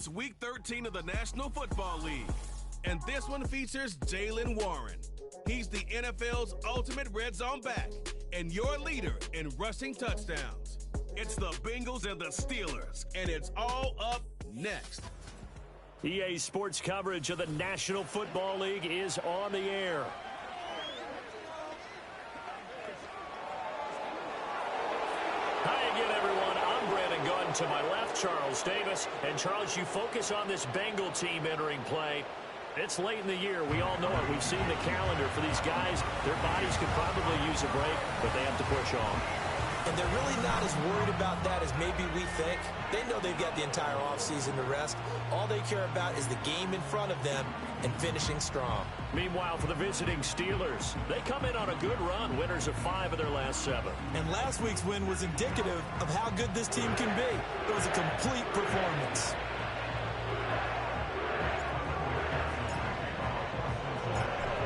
It's Week 13 of the National Football League, and this one features Jaylen Warren. He's the NFL's ultimate red zone back and your leader in rushing touchdowns. It's the Bengals and the Steelers, and it's all up next. EA Sports coverage of the National Football League is on the air. Hi again, everyone. I'm Brandon Gunn. To my left, Charles Davis. And, Charles, you focus on this Bengal team entering play. It's late in the year. We all know it. We've seen the calendar for these guys. Their bodies could probably use a break, but they have to push on. And they're really not as worried about that as maybe we think. They know they've got the entire offseason to rest. All they care about is the game in front of them and finishing strong. Meanwhile, for the visiting Steelers, they come in on a good run, winners of 5 of their last 7. And last week's win was indicative of how good this team can be. It was a complete performance.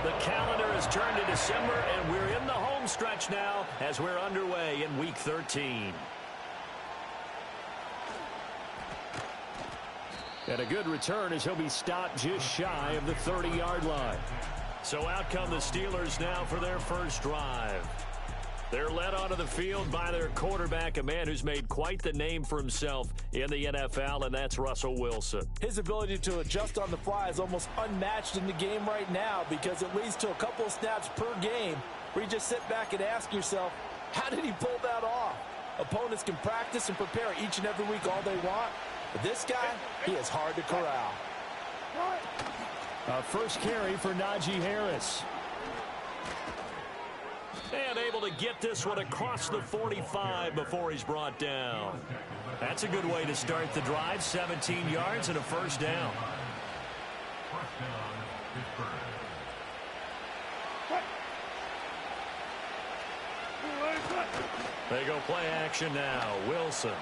The calendar has turned to December, and we're in the home stretch now as we're underway in Week 13. And a good return as he'll be stopped just shy of the 30-yard line. So out come the Steelers now for their first drive. They're led onto the field by their quarterback, a man who's made quite the name for himself in the NFL, and that's Russell Wilson. His ability to adjust on the fly is almost unmatched in the game right now because it leads to a couple of snaps per game where you just sit back and ask yourself, how did he pull that off? Opponents can practice and prepare each and every week all they want, but this guy, he is hard to corral. First carry for Najee Harris. And able to get this one across the 45 before he's brought down. That's a good way to start the drive. 17 yards and a first down. They go play action now. Wilson.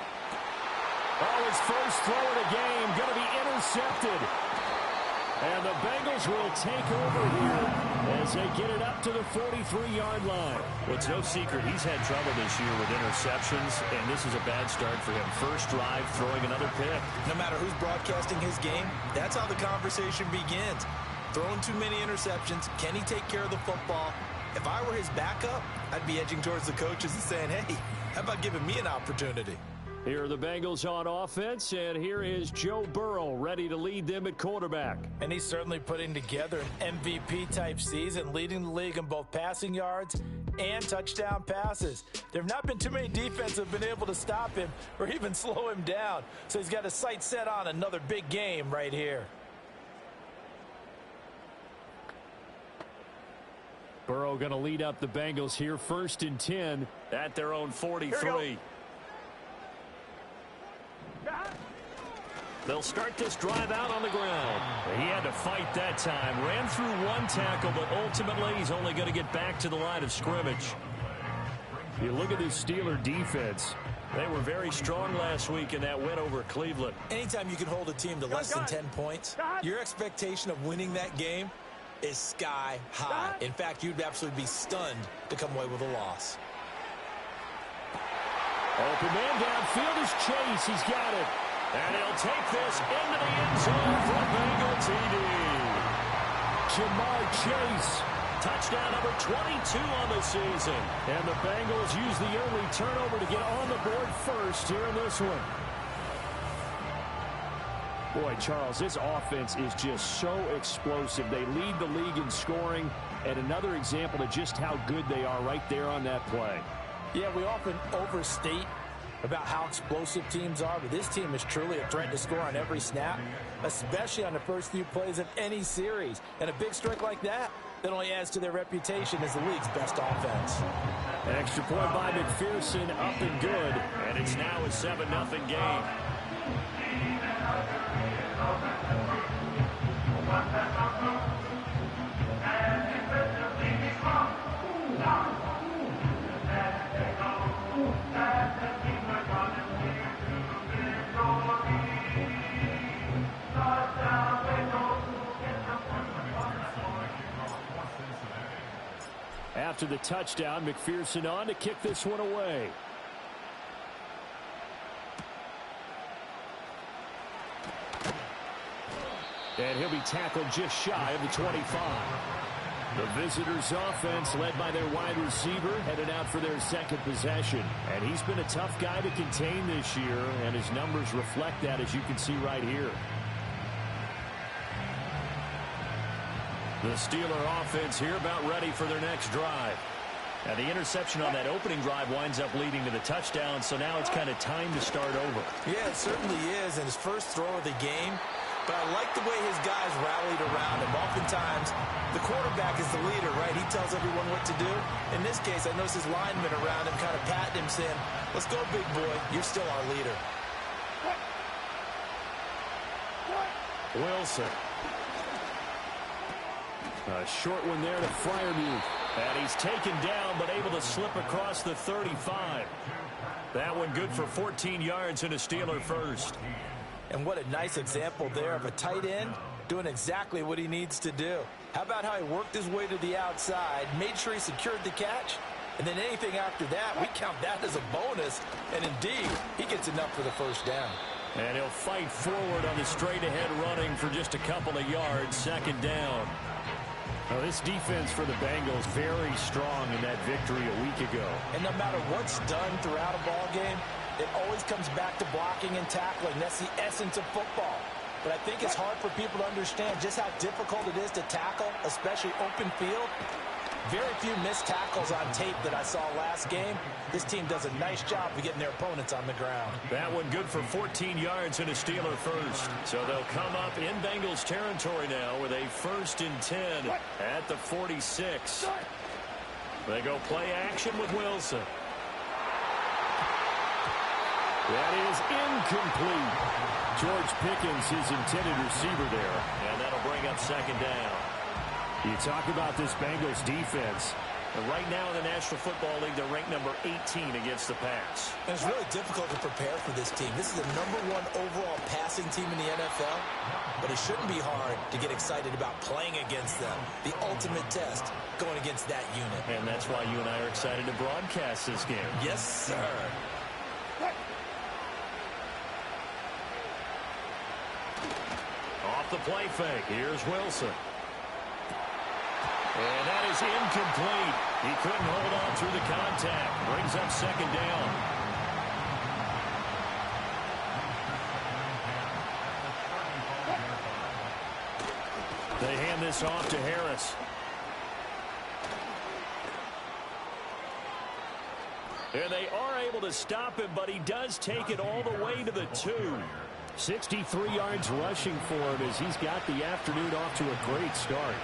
Oh, his first throw of the game going to be intercepted. And the Bengals will take over here as they get it up to the 43-yard line. Well, it's no secret he's had trouble this year with interceptions, and this is a bad start for him. First drive, throwing another pick. No matter who's broadcasting his game, that's how the conversation begins. Throwing too many interceptions, can he take care of the football? If I were his backup, I'd be edging towards the coaches and saying, hey, how about giving me an opportunity? Here are the Bengals on offense, and here is Joe Burrow ready to lead them at quarterback. And he's certainly putting together an MVP-type season, leading the league in both passing yards and touchdown passes. There have not been too many defenses that have been able to stop him or even slow him down. So he's got his sights set on another big game right here. Burrow going to lead up the Bengals here, 1st and 10 at their own 43. They'll start this drive out on the ground. He had to fight that time. Ran through one tackle, but ultimately he's only going to get back to the line of scrimmage. You look at this Steeler defense. They were very strong last week in that win over Cleveland. Anytime you can hold a team to less than 10 points, your expectation of winning that game is sky high. In fact, you'd absolutely be stunned to come away with a loss. Open man downfield is Chase. He's got it. And he'll take this into the end zone for a Bengal TD. Jamar Chase. Touchdown number 22 on the season. And the Bengals use the only turnover to get on the board first here in this one. Boy, Charles, this offense is just so explosive. They lead the league in scoring, and another example of just how good they are right there on that play. Yeah, we often overstate about how explosive teams are, but this team is truly a threat to score on every snap, especially on the first few plays of any series. And a big strike like that only adds to their reputation as the league's best offense. An extra point by McPherson, up and good, and it's now a 7-0 game. After the touchdown, McPherson on to kick this one away. And he'll be tackled just shy of the 25. The visitors' offense, led by their wide receiver, headed out for their second possession. And he's been a tough guy to contain this year, and his numbers reflect that, as you can see right here. The Steeler offense here about ready for their next drive. Now, the interception on that opening drive winds up leading to the touchdown, so now it's kind of time to start over. Yeah, it certainly is, and his first throw of the game. But I like the way his guys rallied around him. Oftentimes, the quarterback is the leader, right? He tells everyone what to do. In this case, I noticed his linemen around him kind of patting him, saying, "Let's go, big boy. You're still our leader." Wilson. A short one there to Freiermuth. And he's taken down, but able to slip across the 35. That one good for 14 yards and a Steeler first. And what a nice example there of a tight end doing exactly what he needs to do. How about how he worked his way to the outside, made sure he secured the catch, and then anything after that, we count that as a bonus. And indeed, he gets enough for the first down. And he'll fight forward on the straight-ahead running for just a couple of yards, second down. Now, this defense for the Bengals very strong in that victory a week ago. And no matter what's done throughout a ball game, it always comes back to blocking and tackling. That's the essence of football. But I think it's hard for people to understand just how difficult it is to tackle, especially open field. Very few missed tackles on tape that I saw last game. This team does a nice job of getting their opponents on the ground. That one good for 14 yards and a Steeler first. So they'll come up in Bengals territory now with a 1st and 10 at the 46. They go play action with Wilson. That is incomplete. George Pickens, his intended receiver there. And that'll bring up second down. You talk about this Bengals defense. And right now in the National Football League, they're ranked number 18 against the pass. And it's really difficult to prepare for this team. This is the #1 overall passing team in the NFL. But it shouldn't be hard to get excited about playing against them. The ultimate test going against that unit. And that's why you and I are excited to broadcast this game. Yes, sir. Off the play fake. Here's Wilson. And that is incomplete. He couldn't hold on through the contact. Brings up second down. They hand this off to Harris. And they are able to stop him, but he does take it all the way to the 2. 63 yards rushing for him as he's got the afternoon off to a great start.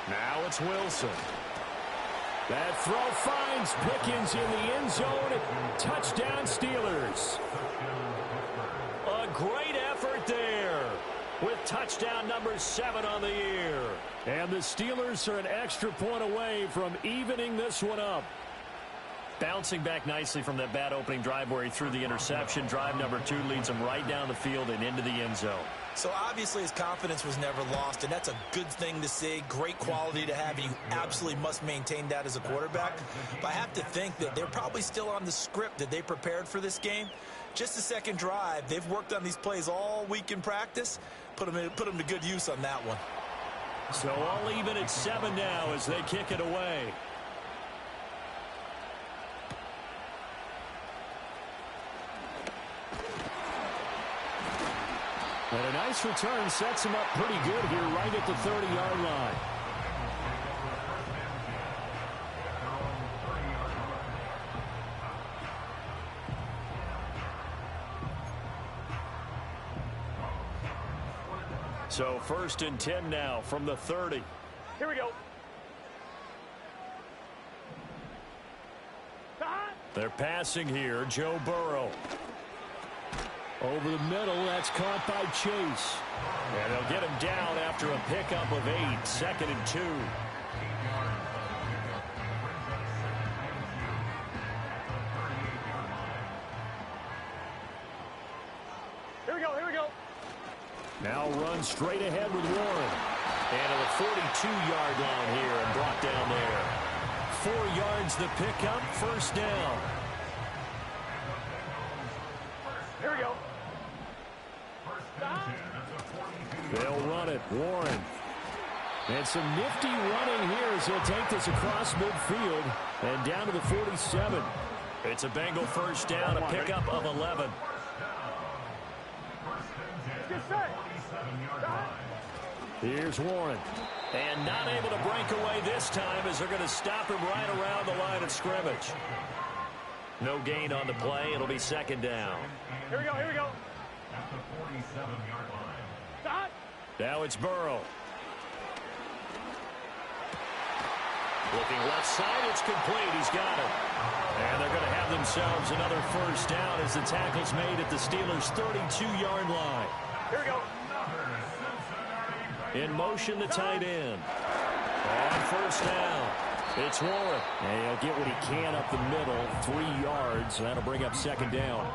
Now it's Wilson. That throw finds Pickens in the end zone. Touchdown Steelers. A great effort there with touchdown number 7 on the year. And the Steelers are an extra point away from evening this one up. Bouncing back nicely from that bad opening drive where he threw the interception. Drive number 2 leads him right down the field and into the end zone. So obviously his confidence was never lost, and that's a good thing to see. Great quality to have, and you absolutely must maintain that as a quarterback. But I have to think that they're probably still on the script that they prepared for this game. Just the second drive, they've worked on these plays all week in practice. Put them to good use on that one. So all even at 7 now as they kick it away. And a nice return sets him up pretty good here right at the 30-yard line. So 1st and 10 now from the 30. Here we go. They're passing here. Joe Burrow. Over the middle, that's caught by Chase. And they'll get him down after a pickup of 8, 2nd and 2. Here we go. Now run straight ahead with Warren. And to the 42-yard line here and brought down there. 4 yards the pickup, 1st down. Here we go. They'll run it. Warren. And some nifty running here as he'll take this across midfield and down to the 47. It's a Bengal first down, a pickup of 11. Here's Warren. And not able to break away this time as they're going to stop him right around the line of scrimmage. No gain on the play. It'll be second down. Here we go, here we go. At the 47-yard line. Stop. Now it's Burrow. Looking left side, it's complete. He's got it. And they're going to have themselves another first down as the tackle's made at the Steelers' 32-yard line. Here we go. In motion, the tight end. On first down, it's Warren. And he'll get what he can up the middle, 3 yards. And that'll bring up second down.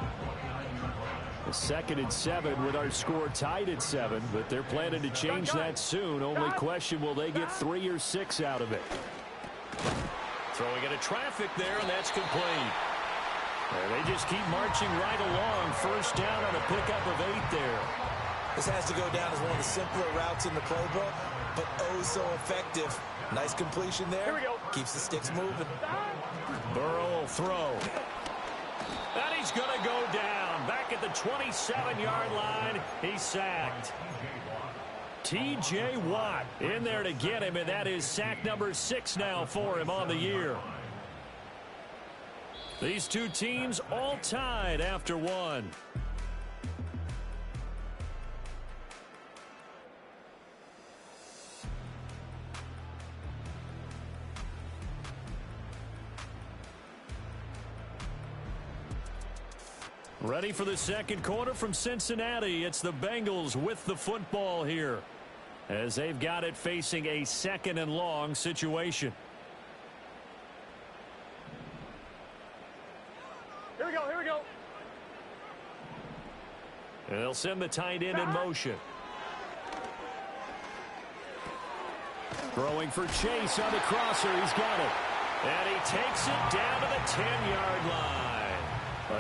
The 2nd and 7 with our score tied at 7. But they're planning to change that soon. Only question, will they get 3 or 6 out of it? Throwing into traffic there, and that's complete. And they just keep marching right along. First down on a pickup of 8 there. This has to go down as one of the simpler routes in the playbook, but oh so effective. Nice completion there. Here we go. Keeps the sticks moving. Burrow will throw. And he's going to go down. Back at the 27-yard line, he's sacked. T.J. Watt in there to get him, and that is sack number 6 now for him on the year. These two teams all tied after 1. Ready for the second quarter from Cincinnati. It's the Bengals with the football here, as they've got it facing a 2nd and long situation. Here we go, here we go. And they'll send the tight end in motion. Throwing for Chase on the crosser. He's got it. And he takes it down to the 10-yard line.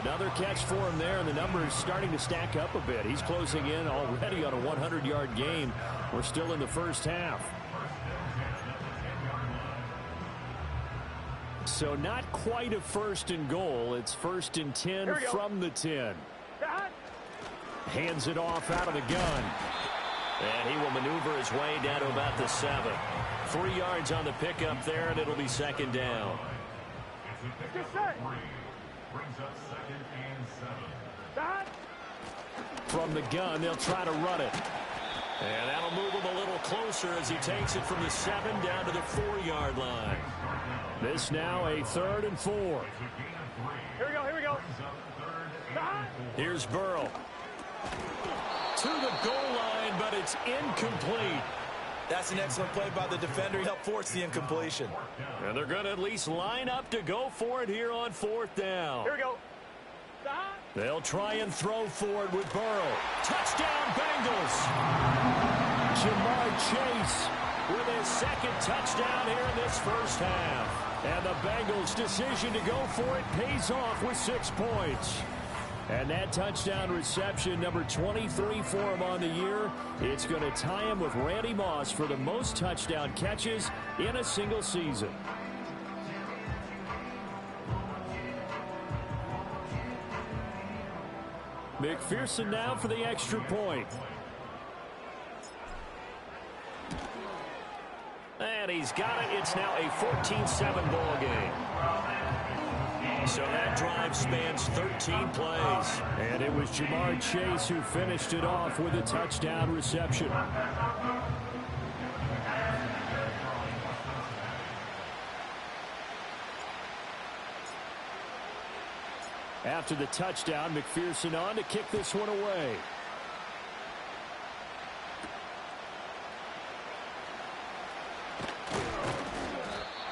Another catch for him there, and the numbers starting to stack up a bit. He's closing in already on a 100-yard game. We're still in the first half. So not quite a 1st and goal. It's 1st and 10 from the 10. Hands it off out of the gun. And he will maneuver his way down to about the 7. 3 yards on the pickup there, and it'll be second down. Brings up 2nd and 7. From the gun, they'll try to run it. And that'll move him a little closer as he takes it from the 7 down to the 4-yard line. This now a 3rd and 4. Here we go, here we go. Here's Burrow. To the goal line, but it's incomplete. That's an excellent play by the defender. He helped force the incompletion. And they're going to at least line up to go for it here on 4th down. Here we go. They'll try and throw for it with Burrow. Touchdown, Bengals. Jamar Chase With his 2nd touchdown here in this first half. And the Bengals' decision to go for it pays off with 6 points. And that touchdown reception, number 23 for him on the year, it's going to tie him with Randy Moss for the most touchdown catches in a single season. McPherson now for the extra point. And he's got it. It's now a 14-7 ball game. So that drive spans 13 plays. And it was Jamar Chase who finished it off with a touchdown reception. After the touchdown, McPherson on to kick this one away.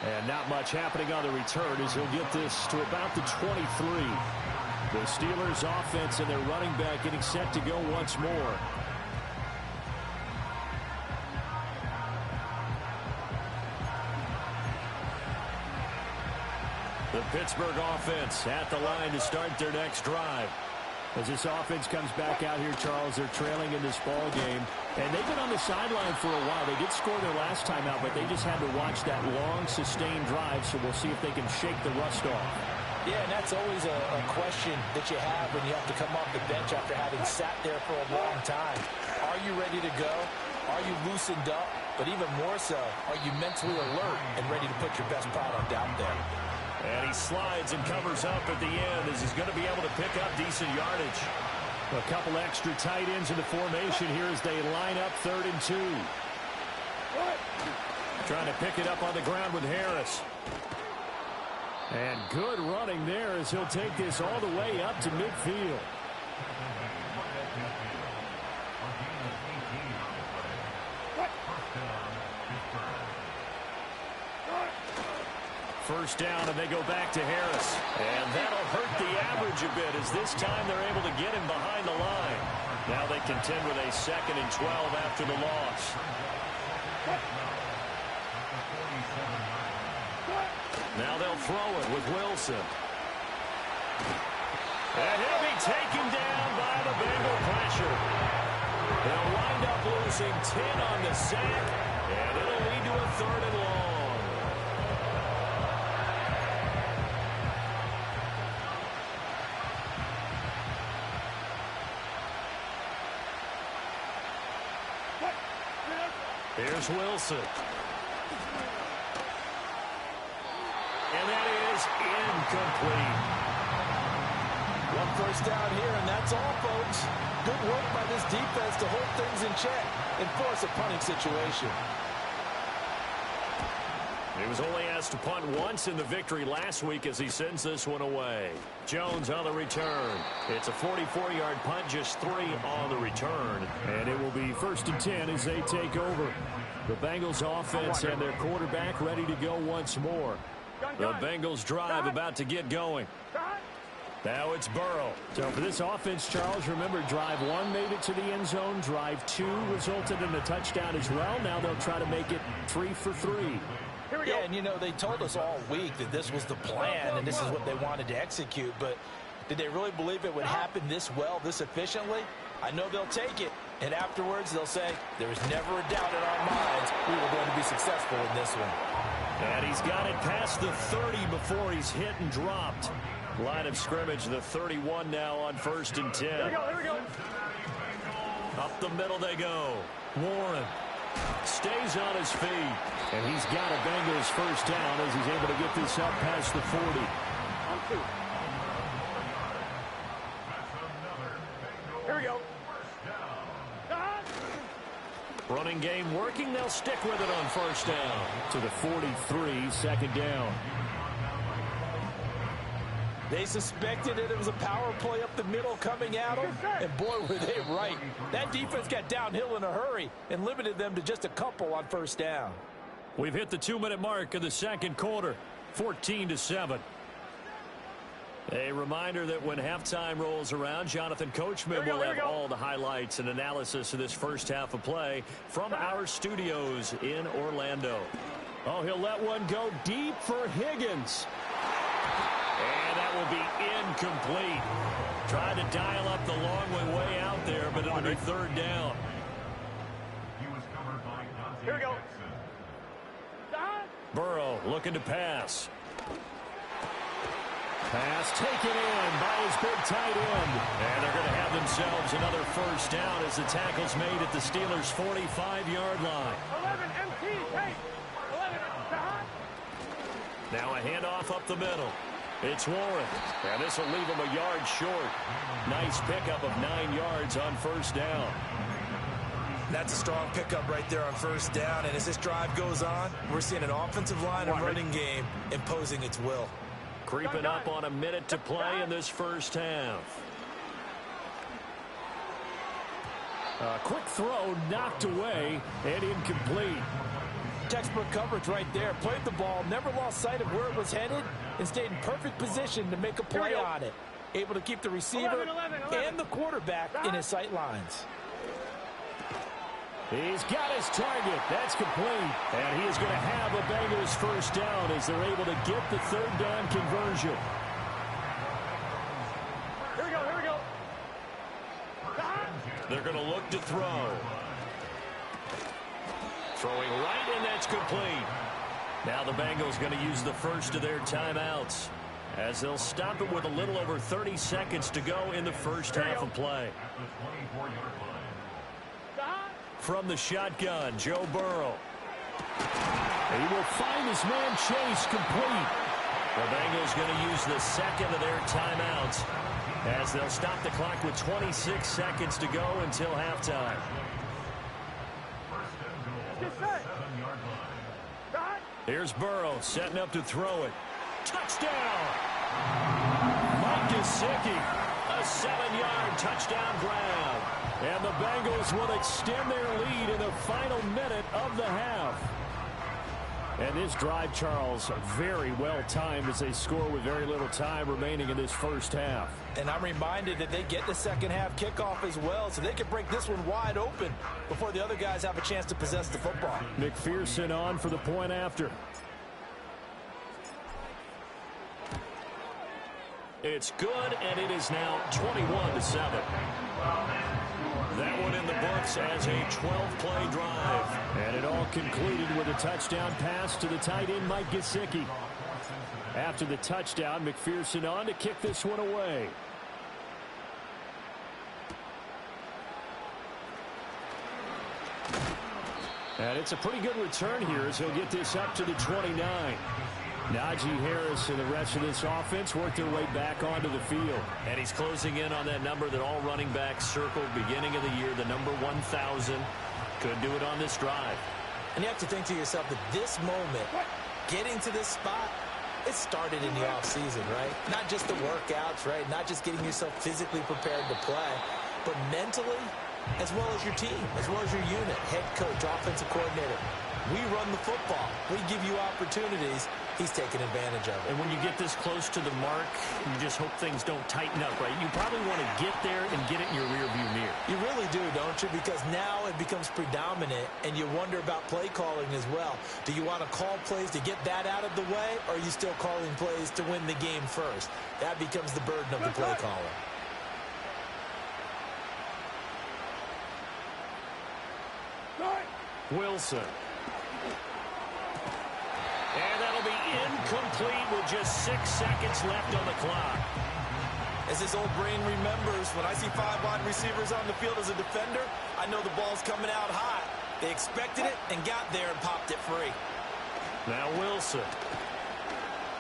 And not much happening on the return as he'll get this to about the 23. The Steelers offense and their running back getting set to go once more. The Pittsburgh offense at the line to start their next drive. As this offense comes back out here, Charles, they're trailing in this ball game. And they've been on the sideline for a while. They did score their last time out, but they just had to watch that long, sustained drive, so we'll see if they can shake the rust off. Yeah, and that's always a question that you have when you have to come off the bench after having sat there for a long time. Are you ready to go? Are you loosened up? But even more so, are you mentally alert and ready to put your best product out there? And he slides and covers up at the end as he's going to be able to pick up decent yardage. A couple extra tight ends in the formation here as they line up 3rd and 2. Trying to pick it up on the ground with Harris. And good running there as he'll take this all the way up to midfield. First down, and they go back to Harris. And that'll hurt the average a bit as this time they're able to get him behind the line. Now they contend with a 2nd and 12 after the loss. Now they'll throw it with Wilson. And he'll be taken down by the Bengal pressure. They'll wind up losing 10 on the sack, and it'll lead to a 3rd and long. Here's Wilson. And that is incomplete. One first down here, and that's all, folks. Good work by this defense to hold things in check and force a punting situation. He was only asked to punt once in the victory last week as he sends this one away. Jones on the return. It's a 44-yard punt, just 3 on the return. And it will be 1st and 10 as they take over. The Bengals offense and their quarterback ready to go once more. The Bengals drive about to get going. Now it's Burrow. So for this offense, Charles, remember drive 1 made it to the end zone. Drive 2 resulted in a touchdown as well. Now they'll try to make it 3 for 3. Yeah, and you know, they told us all week that this was the plan and this is what they wanted to execute, but did they really believe it would happen this well, this efficiently? I know they'll take it, and afterwards they'll say, there was never a doubt in our minds we were going to be successful in this one. And he's got it past the 30 before he's hit and dropped. Line of scrimmage, the 31 now on 1st and 10. Here we go. Up the middle they go. Warren stays on his feet. And he's got a Bengals first down as he's able to get this up past the 40. Here we go. Running game working. They'll stick with it on 1st down. To the 43, 2nd down. They suspected that it was a power play up the middle coming at them, and boy, were they right. That defense got downhill in a hurry and limited them to just a couple on 1st down. We've hit the 2-minute mark of the 2nd quarter, 14-7. A reminder that when halftime rolls around, Jonathan Coachman will have all the highlights and analysis of this first half of play from our studios in Orlando. Oh, he'll let one go deep for Higgins. And that will be incomplete. Tried to dial up the long way out there, but it'll be 3rd down. Here we go. Burrow looking to pass. Pass taken in by his big tight end. And they're going to have themselves another 1st down as the tackle's made at the Steelers' 45-yard line. 11 MT, hey. 11 Now a handoff up the middle. It's Warren, and this will leave him a yard short. Nice pickup of 9 yards on 1st down. That's a strong pickup right there on 1st down, and as this drive goes on, we're seeing an offensive line and running game imposing its will. Creeping up on a minute to play in this 1st half. A quick throw knocked away and incomplete. Textbook coverage right there. Played the ball, never lost sight of where it was headed, and stayed in perfect position to make a play on it. Able to keep the receiver 11. And the quarterback in his sight lines. He's got his target. That's complete. And he is going to have a Bengals first down as they're able to get the 3rd down conversion. Here we go. They're going to look to throw. Throwing right, and that's complete. Now the Bengals going to use the first of their timeouts, as they'll stop it with a little over 30 seconds to go in the first half of play. From the shotgun, Joe Burrow. He will find his man Chase complete. The Bengals going to use the second of their timeouts, as they'll stop the clock with 26 seconds to go until halftime. Here's Burrow setting up to throw it. Touchdown! Mike Gesicki, a 7-yard touchdown grab. And the Bengals will extend their lead in the final minute of the half. And this drive, Charles, very well timed as they score with very little time remaining in this first half. And I'm reminded that they get the second half kickoff as well, so they can break this one wide open before the other guys have a chance to possess the football. McPherson on for the point after. It's good, and it is now 21-7. That one in the books as a 12-play drive. And it all concluded with a touchdown pass to the tight end, Mike Gesicki. After the touchdown, McPherson on to kick this one away. And it's a pretty good return here as he'll get this up to the 29. Najee Harris and the rest of this offense work their way back onto the field. And he's closing in on that number that all running backs circled beginning of the year, the number 1,000. Could do it on this drive. And you have to think to yourself that this moment, getting to this spot, it started in the offseason, right? Not just the workouts, right? Not just getting yourself physically prepared to play, but mentally, as well as your team, as well as your unit, head coach, offensive coordinator. We run the football. We give you opportunities. He's taking advantage of it. And when you get this close to the mark, you just hope things don't tighten up, right? You probably want to get there and get it in your rearview mirror. You really do, don't you? Because now it becomes predominant, and you wonder about play calling as well. Do you want to call plays to get that out of the way, or are you still calling plays to win the game first? That becomes the burden of the play caller. Wilson. And that'll be incomplete with just 6 seconds left on the clock. As his old brain remembers, when I see 5 wide receivers on the field as a defender, I know the ball's coming out high. They expected it and got there and popped it free. Now Wilson.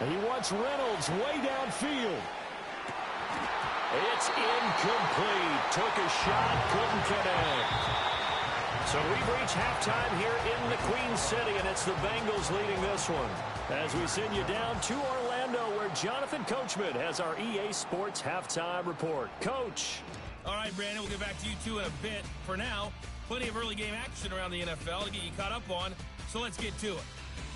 And he wants Reynolds way downfield. It's incomplete. Took a shot, couldn't connect. So we've reached halftime here in the Queen City, and it's the Bengals leading this one. As we send you down to Orlando, where Jonathan Coachman has our EA Sports halftime report. Coach. All right, Brandon, we'll get back to you two in a bit. For now, plenty of early game action around the NFL to get you caught up on, so let's get to it.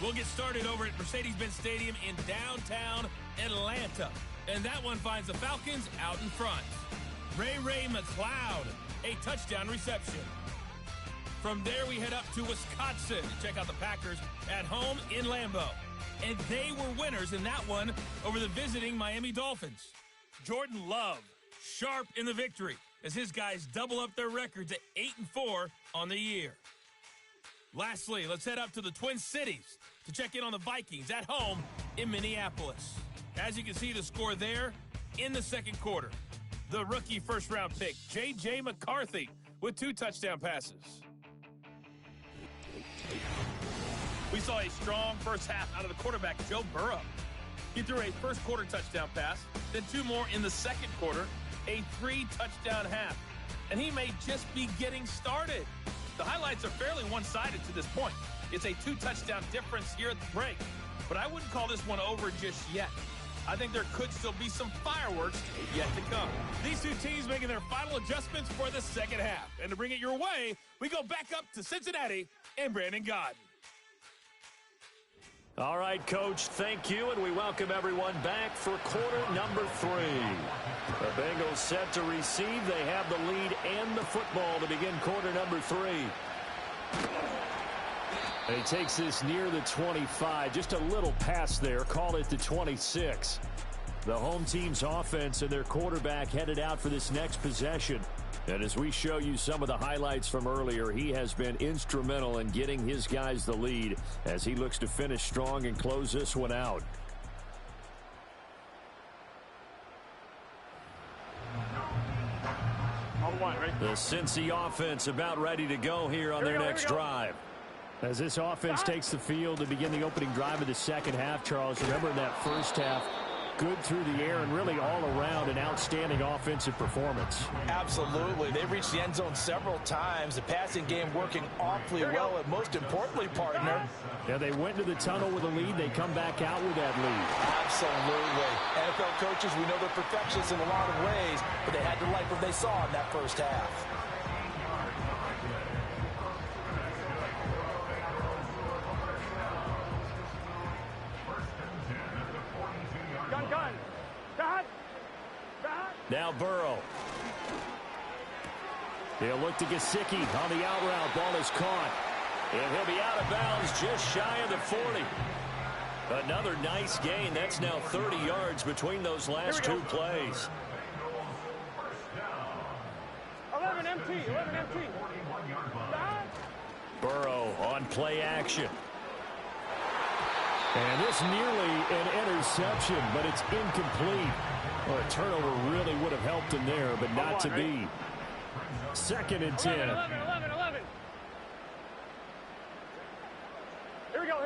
We'll get started over at Mercedes-Benz Stadium in downtown Atlanta. And that one finds the Falcons out in front. Ray McLeod, a touchdown reception. From there, we head up to Wisconsin to check out the Packers at home in Lambeau. And they were winners in that one over the visiting Miami Dolphins. Jordan Love, sharp in the victory, as his guys double up their record to 8-4 on the year. Lastly, let's head up to the Twin Cities to check in on the Vikings at home in Minneapolis. As you can see the score there in the second quarter. The rookie first-round pick, J.J. McCarthy, with 2 touchdown passes. We saw a strong first half out of the quarterback, Joe Burrow. He threw a first-quarter touchdown pass, then 2 more in the second quarter, a 3-touchdown half. And he may just be getting started. The highlights are fairly one-sided to this point. It's a 2-touchdown difference here at the break. But I wouldn't call this one over just yet. I think there could still be some fireworks yet to come. These two teams making their final adjustments for the second half. And to bring it your way, we go back up to Cincinnati and Brandon Gaudin. All right, Coach, thank you, and we welcome everyone back for quarter number 3. The Bengals set to receive. They have the lead and the football to begin quarter number 3. And he takes this near the 25, just a little pass there, call it the 26. The home team's offense and their quarterback headed out for this next possession. And as we show you some of the highlights from earlier, he has been instrumental in getting his guys the lead as he looks to finish strong and close this one out. The Cincy offense about ready to go here on their next drive. As this offense takes the field to begin the opening drive of the second half, Charles, remember in that first half, good through the air and really all around an outstanding offensive performance. Absolutely. They reached the end zone several times. The passing game working awfully well, and most importantly, partner. Yeah, they went to the tunnel with a lead. They come back out with that lead. Absolutely. NFL coaches, we know they're perfectionists in a lot of ways, but they had to like what they saw in that first half. Now Burrow. He'll look to Gesicki on the out route. Ball is caught. And he'll be out of bounds just shy of the 40. Another nice gain. That's now 30 yards between those last two plays. 11 MT, 11 MT. Burrow on play action. And this nearly an interception, but it's incomplete. Well, a turnover really would have helped him there, but not to be. 2nd and 10. 11. Here we go.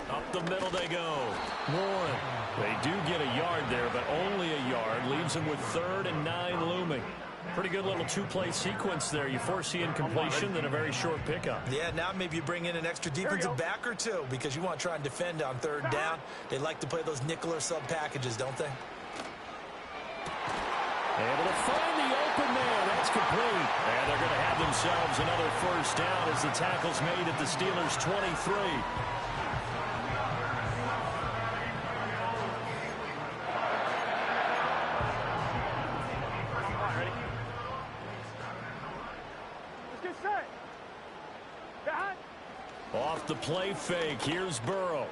Up the middle they go. Warren. They do get a yard there, but only a yard. Leaves them with 3rd and 9 looming. Pretty good little two-play sequence there. You force the incompletion, then a very short pickup. Yeah, now maybe you bring in an extra defensive back or two because you want to try and defend on 3rd down. They like to play those nickel or sub packages, don't they? Able to find the open man. That's complete. And they're going to have themselves another 1st down as the tackle's made at the Steelers' 23. Off the play fake, here's Burrow.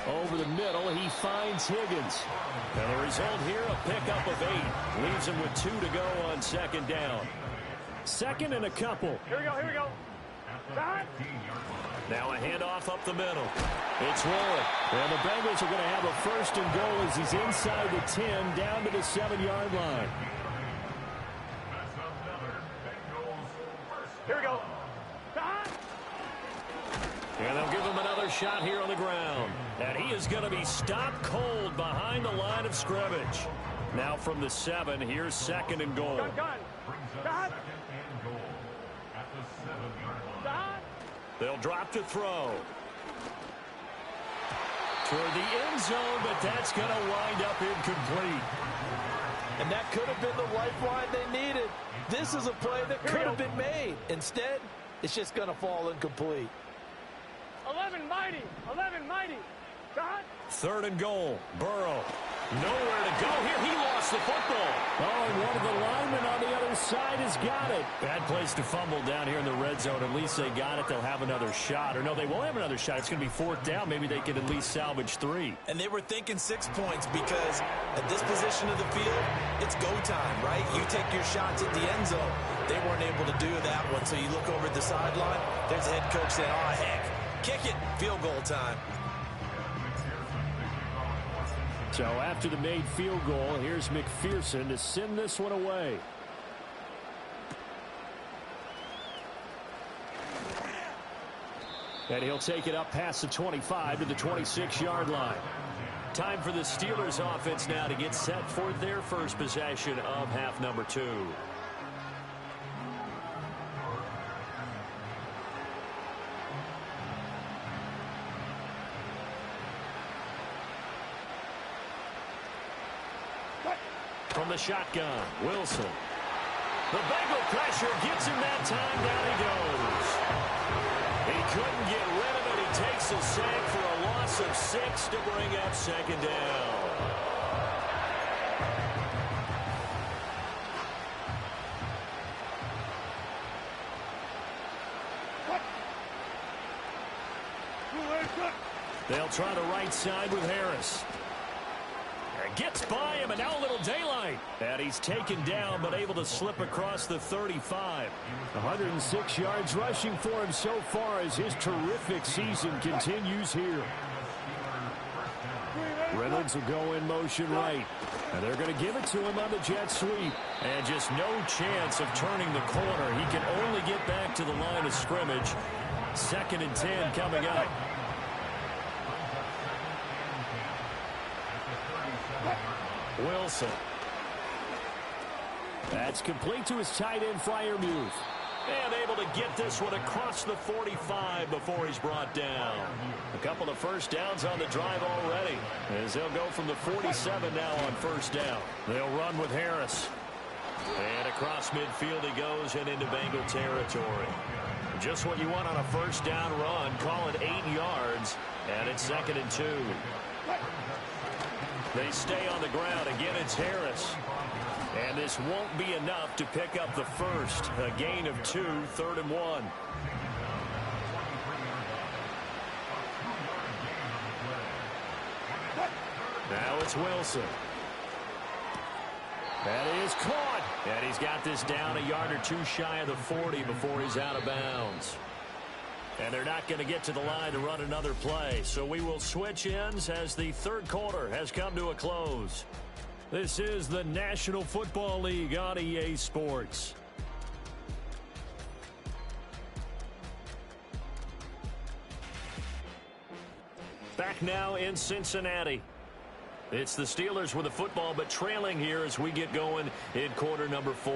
Over the middle, he finds Higgins. And the result here, a pickup of 8. Leaves him with 2 to go on 2nd down. 2nd and a couple. Here we go. Now a handoff up the middle. It's Warren. And the Bengals are going to have a 1st and goal as he's inside the 10, down to the 7-yard line. Here we go. And they'll give him another shot here on the ground. And he is going to be stopped cold behind the line of scrimmage. Now from the 7, here's 2nd and goal. They'll drop to throw. Toward the end zone, but that's going to wind up incomplete. And that could have been the lifeline they needed. This is a play that could have been made. Instead, it's just going to fall incomplete. 11 mighty. 3rd and goal. Burrow. Nowhere to go here. He lost the football. Oh, and one of the linemen on the other side has got it. Bad place to fumble down here in the red zone. At least they got it. They'll have another shot. Or no, they won't have another shot. It's going to be 4th down. Maybe they could at least salvage 3. And they were thinking 6 points because at this position of the field, it's go time, right? You take your shots at the end zone. They weren't able to do that one. So you look over at the sideline. There's the head coach saying, oh, heck, kick it. Field goal time. So after the made field goal, here's McPherson to send this one away. And he'll take it up past the 25 to the 26-yard line. Time for the Steelers offense now to get set for their first possession of half number 2. From the shotgun, Wilson. The Bengal pressure gets him that time. Down he goes. He couldn't get rid of it. He takes a sack for a loss of 6 to bring up 2nd down. They'll try the right side with Harris. Gets by him, and now a little daylight. right. And he's taken down but able to slip across the 35. 106 yards rushing for him so far as his terrific season continues here. Reynolds will go in motion right. And they're going to give it to him on the jet sweep. And just no chance of turning the corner. He can only get back to the line of scrimmage. 2nd and 10 coming up. Wilson. That's complete to his tight end flyer move. And able to get this one across the 45 before he's brought down. A couple of first downs on the drive already, as they'll go from the 47 now on first down. They'll run with Harris. And across midfield he goes and into Bengal territory. Just what you want on a first down run. Call it 8 yards, and it's 2nd and 2. They stay on the ground. Again, it's Harris. And this won't be enough to pick up the first. A gain of 2, 3rd and 1. Now it's Wilson. That is caught. And he's got this down a yard or two shy of the 40 before he's out of bounds. And they're not going to get to the line to run another play. So we will switch ends as the 3rd quarter has come to a close. This is the National Football League on EA Sports. Back now in Cincinnati. It's the Steelers with the football, but trailing here as we get going in quarter number 4.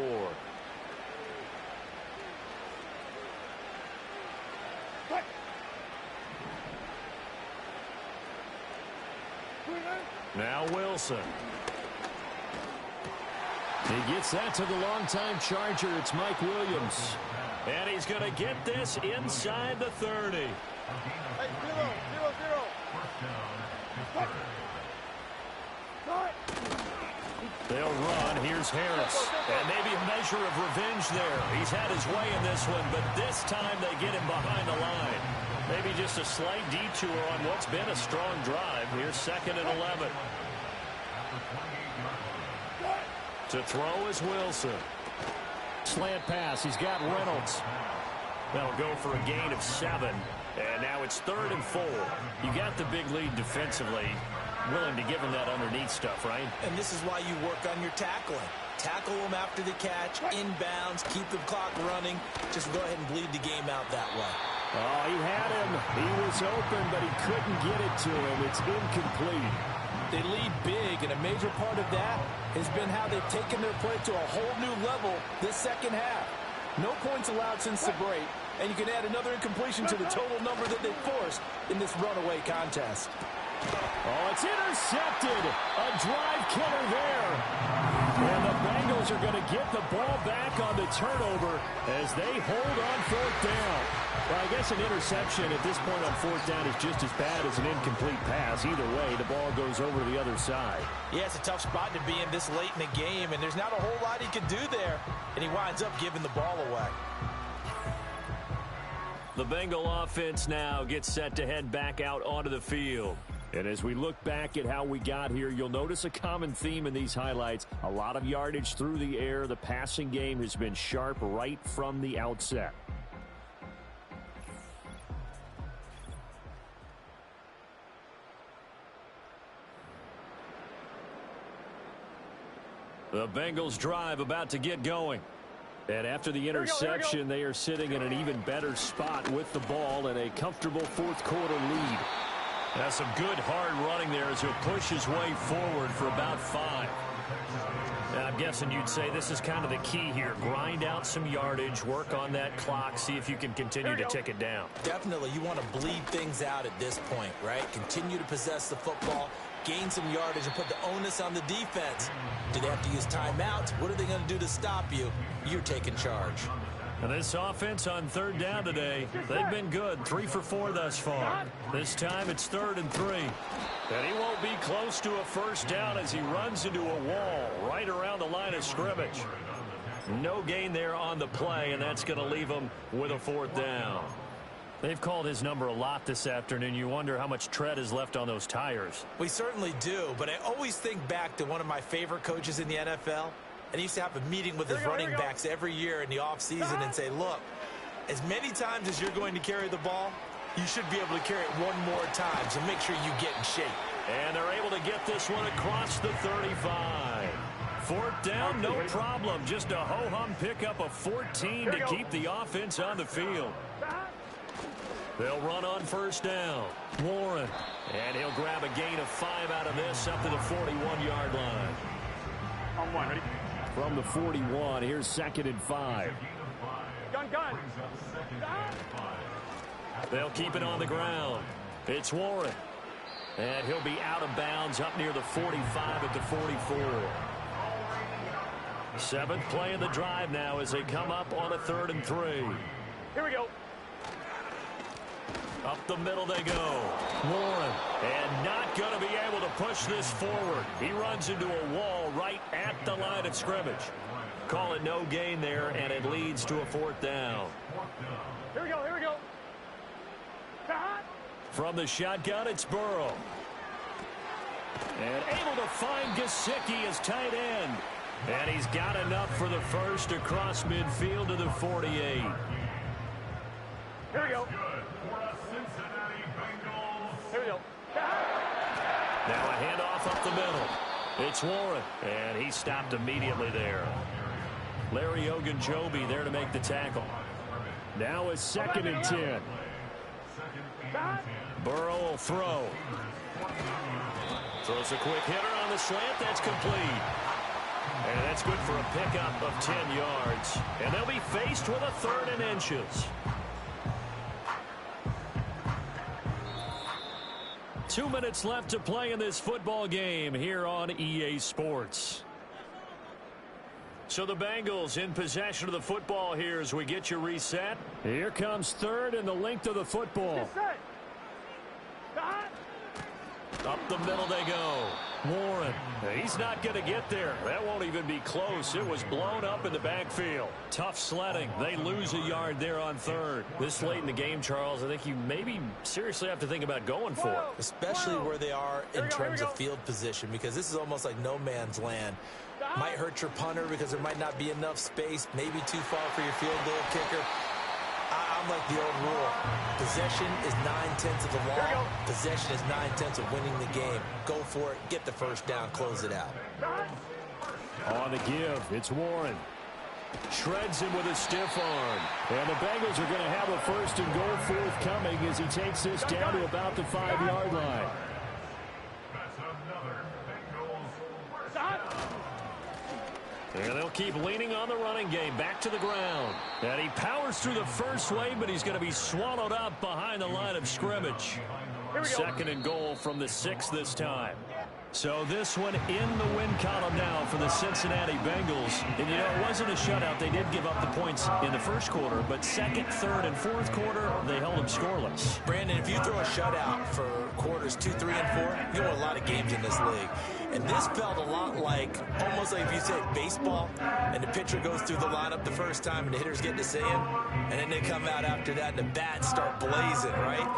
Now Wilson. He gets that to the longtime Charger. It's Mike Williams. And he's going to get this inside the 30. Hey, 0-0-0. They'll run. Here's Harris. And maybe a measure of revenge there. He's had his way in this one, but this time they get him behind the line. Maybe just a slight detour on what's been a strong drive. Here's 2nd and 11. To throw is Wilson. Slant pass. He's got Reynolds. They'll go for a gain of 7. And now it's 3rd and 4. You got the big lead defensively. Willing to give him that underneath stuff, right? And this is why you work on your tackling. Tackle them after the catch, inbounds, keep the clock running. Just go ahead and bleed the game out that way. Oh, he had him. He was open, but he couldn't get it to him. It's incomplete. They lead big, and a major part of that has been how they've taken their play to a whole new level this second half. No points allowed since the break, and you can add another incompletion to the total number that they forced in this runaway contest. Oh, it's intercepted. A drive killer there. And the Bengals are going to get the ball back on the turnover as they hold on 4th down. Well, I guess an interception at this point on 4th down is just as bad as an incomplete pass. Either way, the ball goes over to the other side. Yeah, it's a tough spot to be in this late in the game, and there's not a whole lot he can do there. And he winds up giving the ball away. The Bengal offense now gets set to head back out onto the field. And as we look back at how we got here, you'll notice a common theme in these highlights. A lot of yardage through the air. The passing game has been sharp right from the outset. The Bengals drive about to get going. And after the interception, they are sitting in an even better spot with the ball and a comfortable 4th quarter lead. That's some good hard running there as he'll push his way forward for about 5. And I'm guessing you'd say this is kind of the key here. Grind out some yardage, work on that clock, see if you can continue to tick it down. Definitely, you want to bleed things out at this point, right? Continue to possess the football, gain some yardage, and put the onus on the defense. Do they have to use timeouts? What are they going to do to stop you? You're taking charge. And this offense on 3rd down today, they've been good. 3 for 4 thus far. This time it's 3rd and 3. And he won't be close to a first down as he runs into a wall right around the line of scrimmage. No gain there on the play, and that's going to leave him with a 4th down. They've called his number a lot this afternoon. You wonder how much tread is left on those tires. We certainly do, but I always think back to one of my favorite coaches in the NFL. And he used to have a meeting with his running backs every year in the offseason and say, look, as many times as you're going to carry the ball, you should be able to carry it one more time, so make sure you get in shape. And they're able to get this one across the 35. Fourth down, no problem. Just a ho-hum pickup of 14 to keep the offense on the field. They'll run on first down. Warren. And he'll grab a gain of 5 out of this up to the 41-yard line. On one, ready? From the 41, here's 2nd and 5. Gun. They'll keep it on the ground. It's Warren. And he'll be out of bounds up near the 45 at the 44. 7th play of the drive now as they come up on a 3rd and 3. Here we go. Up the middle they go. Warren. And not going to be able to push this forward. He runs into a wall right at the line of scrimmage. Call it no gain there, and it leads to a 4th down. Here we go. From the shotgun, it's Burrow. And able to find Gesicki as tight end. And he's got enough for the first across midfield to the 48. Here we go. Here we go. Now a handoff up the middle. It's Warren, and he stopped immediately there. Larry Ogunjobi there to make the tackle. Now a 2nd and 10. Burrow will throw. Throws a quick hitter on the slant. That's complete. And that's good for a pickup of 10 yards. And they'll be faced with a 3rd and inches. 2 minutes left to play in this football game here on EA Sports. So the Bengals in possession of the football here as we get you reset. Here comes 3rd and the length of the football. Up the middle they go. Warren. He's not going to get there. That won't even be close. It was blown up in the backfield. Tough sledding. They lose a yard there on 3rd. This late in the game, Charles, I think you maybe seriously have to think about going for it. Especially where they are in terms of field position, because this is almost like no man's land. Might hurt your punter because there might not be enough space, maybe too far for your field goal kicker. I'm like the old rule. Possession is 9/10 of the law. Possession is 9/10 of winning the game. Go for it. Get the first down. Close it out. On the give, it's Warren. Shreds him with a stiff arm. And the Bengals are going to have a 1st and goal forthcoming as he takes this down to about the 5-yard line. And they'll keep leaning on the running game. Back to the ground. And he powers through the first wave, but he's going to be swallowed up behind the line of scrimmage. 2nd and goal from the 6 this time. So this one in the win column now for the Cincinnati Bengals. And, you know, it wasn't a shutout. They did give up the points in the first quarter, but 2nd, 3rd, and 4th quarter, they held them scoreless. Brandon, if you throw a shutout for quarters 2, 3, and 4, you win a lot of games in this league. And this felt a lot like, almost like if you say baseball, and the pitcher goes through the lineup the first time and the hitters get to see him, and then they come out after that and the bats start blazing, right?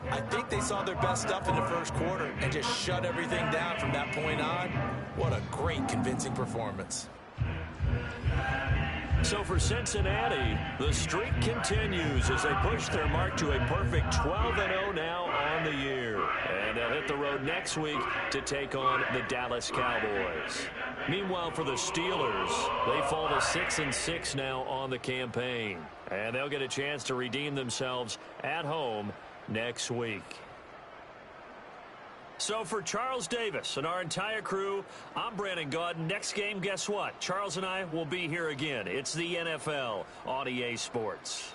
I think they saw their best stuff in the first quarter and just shut everything down from that point on. What a great, convincing performance. So for Cincinnati, the streak continues as they push their mark to a perfect 12-0 now on the year. And they'll hit the road next week to take on the Dallas Cowboys. Meanwhile, for the Steelers, they fall to 6-6 now on the campaign. And they'll get a chance to redeem themselves at home next week. So for Charles Davis and our entire crew, I'm Brandon Gaudin. Next game, guess what? Charles and I will be here again. It's the NFL on EA Sports.